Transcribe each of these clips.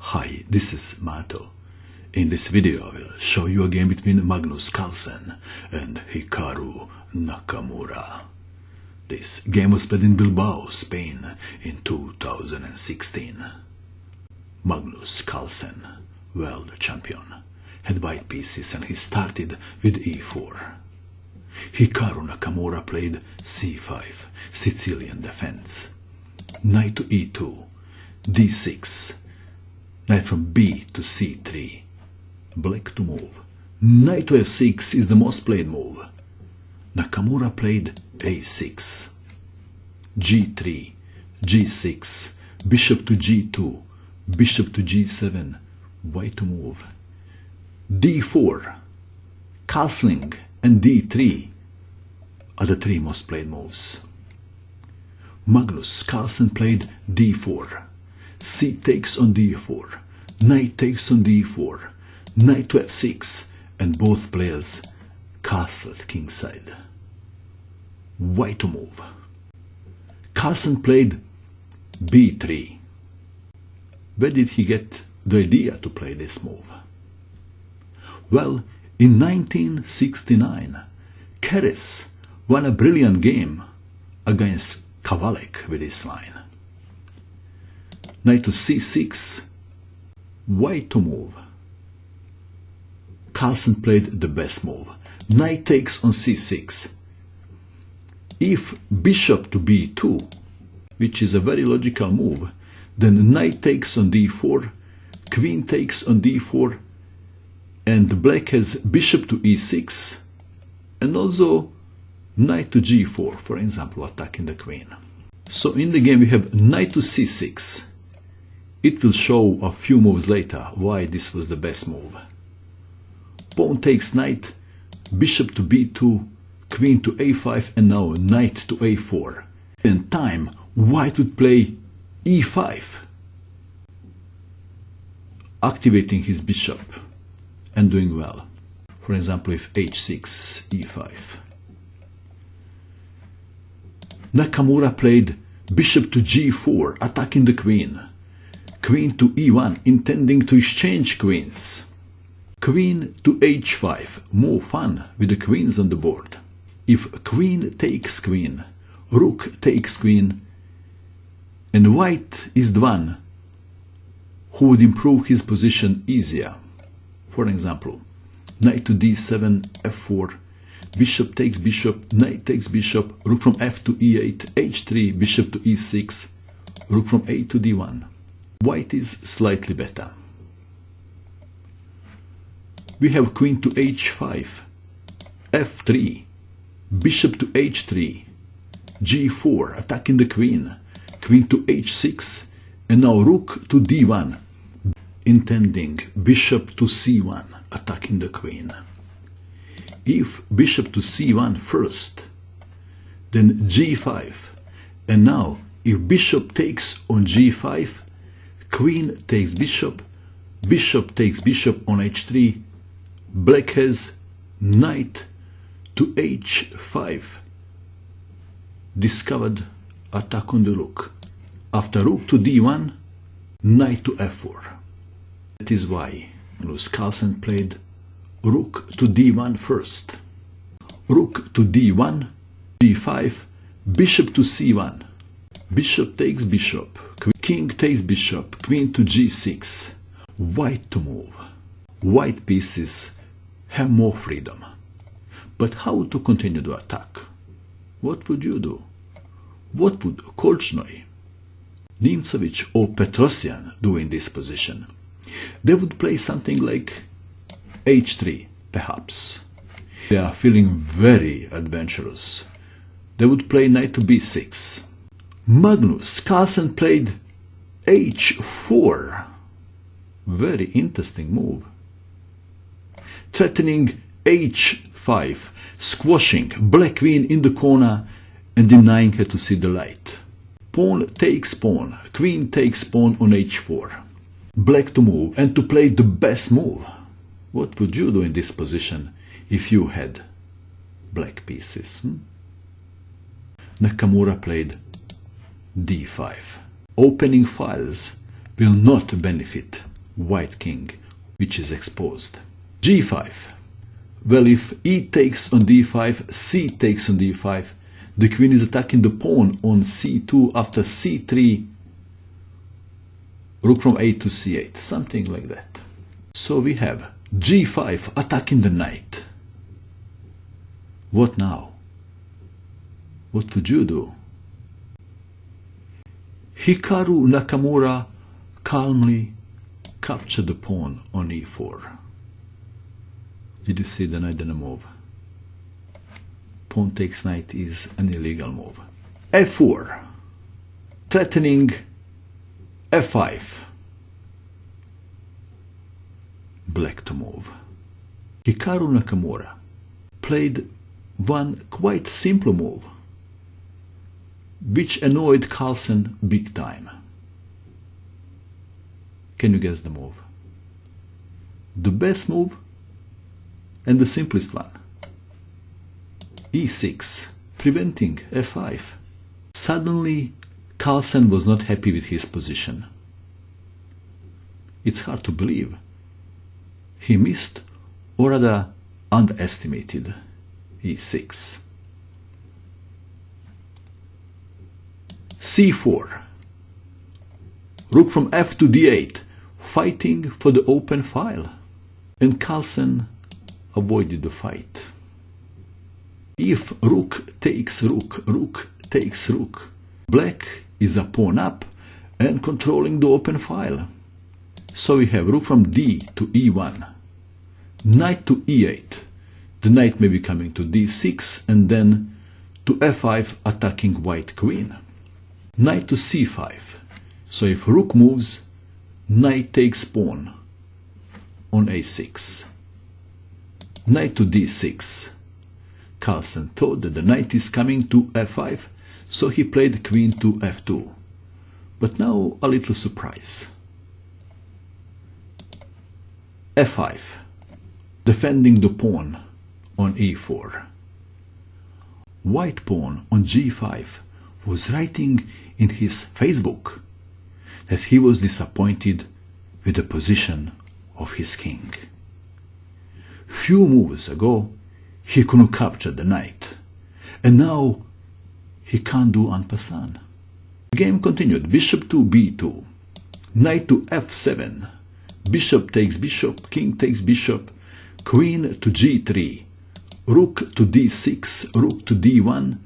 Hi, this is Mato. In this video I will show you a game between Magnus Carlsen and Hikaru Nakamura. This game was played in Bilbao, Spain in 2016. Magnus Carlsen, world champion, had white pieces and he started with e4. Hikaru Nakamura played c5, Sicilian defense. Knight to e2, d6, knight from b to c3, black to move. Knight to f6 is the most played move. Nakamura played a6, g3, g6, bishop to g2, bishop to g7, white to move. d4, castling and d3 are the three most played moves. Magnus Carlsen played d4, c takes on d4, knight takes on d4, knight to f6, and both players castled kingside. White to move. Carlsen played b3. Where did he get the idea to play this move? Well, in 1969, Keres won a brilliant game against Kavalek with this line. Knight to c6, white to move. Carlsen played the best move. Knight takes on c6. If bishop to b2, which is a very logical move, then knight takes on d4, queen takes on d4, and black has bishop to e6, and also knight to g4, for example, attacking the queen. So in the game we have knight to c6. It will show a few moves later why this was the best move. Pawn takes knight, bishop to b2, queen to a5, and now knight to a4. In time, white would play e5, activating his bishop and doing well. For example, if h6, e5. Nakamura played bishop to g4, attacking the queen. Queen to e1, intending to exchange queens. Queen to h5, more fun with the queens on the board. If queen takes queen, rook takes queen, and white is the one who would improve his position easier. For example, knight to d7, f4, bishop takes bishop, knight takes bishop, rook from f to e8, h3, bishop to e6, rook from a to d1. White is slightly better. We have queen to h5, f3, bishop to h3, g4, attacking the queen, queen to h6, and now rook to d1, intending bishop to c1, attacking the queen. If bishop to c1 first, then g5, and now if bishop takes on g5, queen takes bishop, bishop takes bishop on h3, black has knight to h5, discovered attack on the rook. After rook to d1, knight to f4. That is why Magnus Carlsen played rook to d1 first. Rook to d1, g5, bishop to c1. Bishop takes bishop, king takes bishop, queen to g6. White to move. White pieces have more freedom. But how to continue the attack? What would you do? What would Kolchnoi, Nimcovich or Petrosian do in this position? They would play something like h3, perhaps. They are feeling very adventurous. They would play knight to b6. Magnus Carlsen played h4. Very interesting move. Threatening h5, squashing black queen in the corner and denying her to see the light. Pawn takes pawn, queen takes pawn on h4. Black to move and to play the best move. What would you do in this position if you had black pieces? Nakamura played d5. Opening files will not benefit white king, which is exposed. g5. Well, if e takes on d5, c takes on d5, the queen is attacking the pawn on c2 after c3, rook from a to c8, something like that. So we have g5 attacking the knight. What now? What would you do? Hikaru Nakamura calmly captured the pawn on e4. Did you see the knight and the move? Pawn takes knight is an illegal move. f4, threatening f5. Black to move. Hikaru Nakamura played one quite simple move, which annoyed Carlsen big time. Can you guess the move? The best move and the simplest one. e6, preventing f5. Suddenly, Carlsen was not happy with his position. It's hard to believe. He missed, or rather underestimated, e6. c4. Rook from f to d8, fighting for the open file. And Carlsen avoided the fight. If rook takes rook, rook takes rook, black is a pawn up and controlling the open file. So we have rook from d to e1, knight to e8. The knight may be coming to d6 and then to f5 attacking white queen. Knight to c5. So if rook moves, knight takes pawn on a6. Knight to d6. Carlsen thought that the knight is coming to f5, so he played queen to f2. But now a little surprise. f5, defending the pawn on e4. White pawn on g5 was writing in his Facebook that he was disappointed with the position of his king. Few moves ago, he couldn't capture the knight, and now he can't do en passant. The game continued. Bishop to b2, knight to f7, bishop takes bishop, king takes bishop, queen to g3, rook to d6, rook to d1,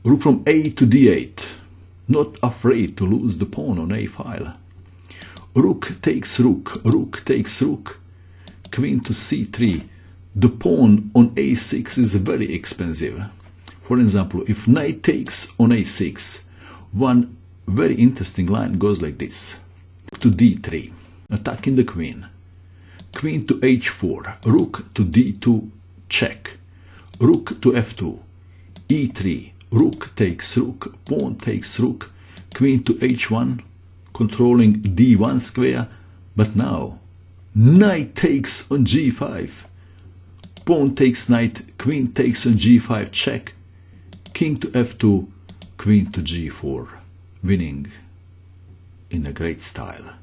rook from a to d8, not afraid to lose the pawn on a file. Rook takes rook, rook takes rook, queen to c3. The pawn on a6 is very expensive. For example, if knight takes on a6, one very interesting line goes like this. Rook to d3, attacking the queen. Queen to h4, rook to d2, check. Rook to f2, e3, rook takes rook, pawn takes rook, queen to h1, controlling d1 square, but now knight takes on g5, pawn takes knight, queen takes on g5, check, king to f2, queen to g4, winning in a great style.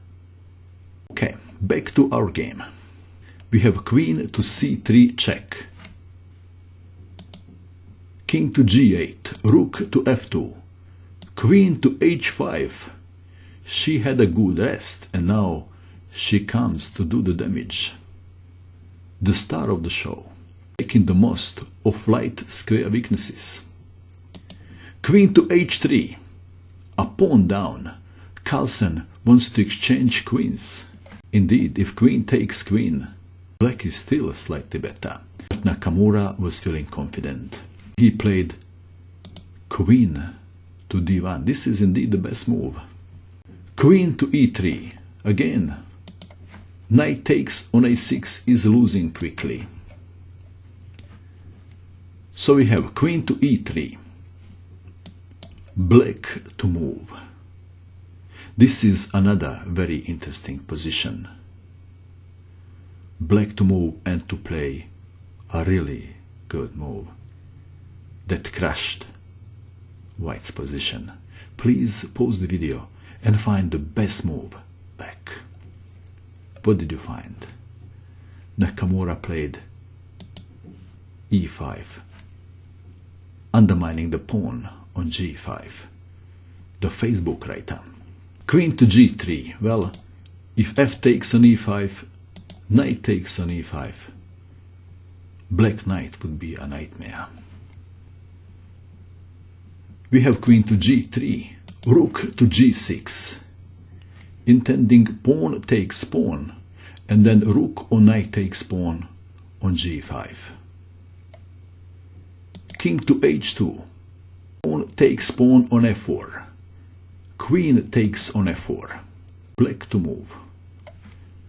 Okay, back to our game. We have queen to c3, check, king to g8, rook to f2, queen to h5. She had a good rest, and now she comes to do the damage. The star of the show, making the most of light square weaknesses. Queen to h3, a pawn down. Carlsen wants to exchange queens. Indeed, if queen takes queen, black is still slightly better. But Nakamura was feeling confident. He played queen to d1. This is indeed the best move. Queen to e3. Again, knight takes on a6 is losing quickly. So we have queen to e3. Black to move. This is another very interesting position. Black to move and to play a really good move that crushed white's position. Please pause the video and find the best move back. What did you find? Nakamura played e5, undermining the pawn on g5, the Facebook writer. Queen to g3. Well, if f takes on e5, knight takes on e5. Black knight would be a nightmare. We have queen to g3, rook to g6, intending pawn takes pawn, and then rook or knight takes pawn on g5. King to h2, pawn takes pawn on f4, queen takes on f4, black to move.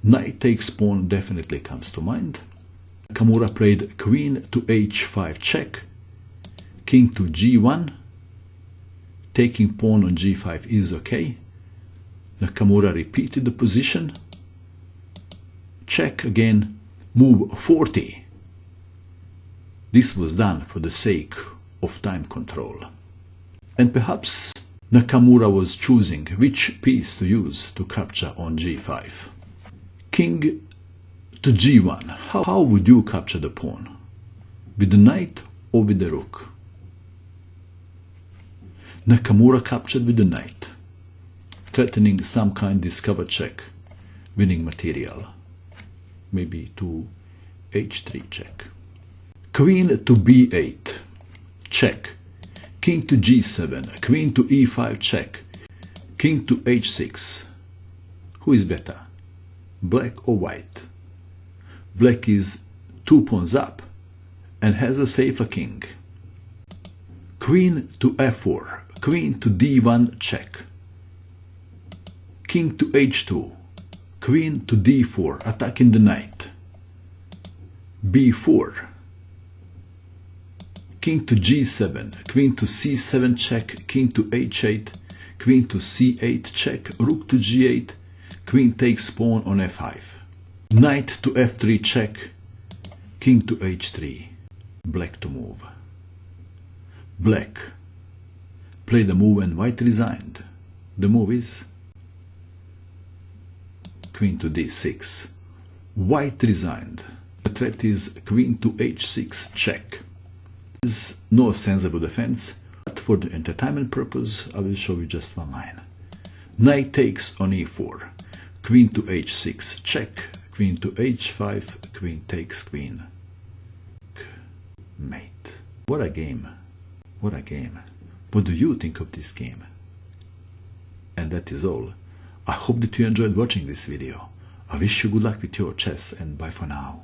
Knight takes pawn definitely comes to mind. Nakamura played queen to h5 check, king to g1, taking pawn on g5 is okay. Nakamura repeated the position, check again, move 40. This was done for the sake of time control. And perhaps Nakamura was choosing which piece to use to capture on g5. King to g1. How would you capture the pawn? With the knight or with the rook? Nakamura captured with the knight, threatening some kind discover check, winning material. Maybe to h3 check. Queen to b8, check. King to g7, queen to e5 check, king to h6. Who is better, black or white? Black is 2 pawns up and has a safer king. Queen to f4, queen to d1 check, king to h2, queen to d4 attacking the knight, b4, king to g7, queen to c7 check, king to h8, queen to c8 check, rook to g8, queen takes pawn on f5, knight to f3 check, king to h3, black to move. Black played the move and white resigned. The move is queen to d6. White resigned. The threat is queen to h6 check. There is no sensible defense, but for the entertainment purpose I will show you just one line. Knight takes on e4, queen to h6 check, queen to h5, queen takes queen. Mate. What a game. What a game. What do you think of this game? And that is all. I hope that you enjoyed watching this video. I wish you good luck with your chess and bye for now.